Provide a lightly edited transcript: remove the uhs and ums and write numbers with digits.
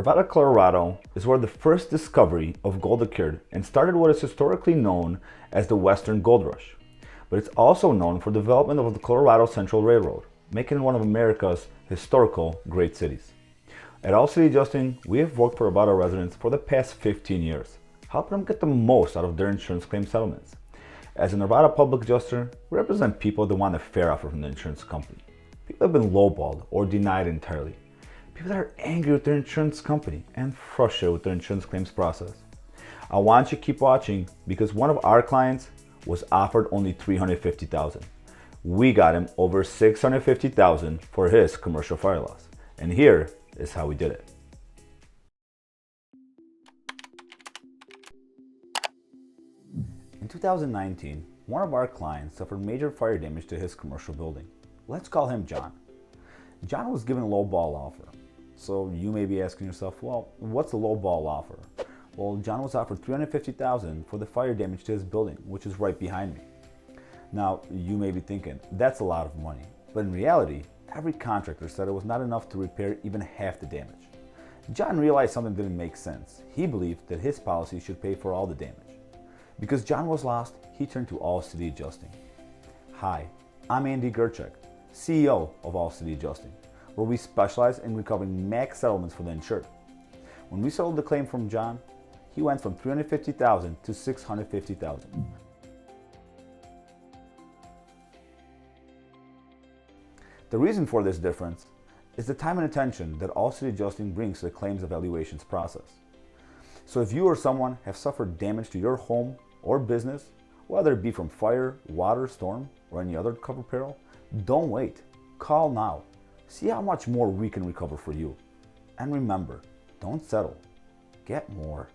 Arvada, Colorado is where the first discovery of gold occurred and started what is historically known as the Western Gold Rush. But it's also known for the development of the Colorado Central Railroad, making it one of America's historical great cities. At All City Adjusting, we have worked for Arvada residents for the past 15 years, helping them get the most out of their insurance claim settlements. As an Arvada Public Adjuster, we represent people that want a fair offer from the insurance company. People have been lowballed or denied entirely. People that are angry with their insurance company and frustrated with their insurance claims process. I want you to keep watching because one of our clients was offered only $350,000. We got him over $650,000 for his commercial fire loss. And here is how we did it. In 2019, one of our clients suffered major fire damage to his commercial building. Let's call him John. John was given a low ball offer. So you may be asking yourself, well, what's a low ball offer? Well, John was offered $350,000 for the fire damage to his building, which is right behind me. Now, you may be thinking, that's a lot of money. But in reality, every contractor said it was not enough to repair even half the damage. John realized something didn't make sense. He believed that his policy should pay for all the damage. Because John was lost, he turned to All City Adjusting. Hi, I'm Andy Gerchek, CEO of All City Adjusting, where we specialize in recovering max settlements for the insured. When we settled the claim from John, he went from $350,000 to $650,000. The reason for this difference is the time and attention that All City Adjusting brings to the claims evaluations process. So if you or someone have suffered damage to your home or business, whether it be from fire, water, storm, or any other covered peril, don't wait. Call now. See how much more we can recover for you. And remember, don't settle. Get more.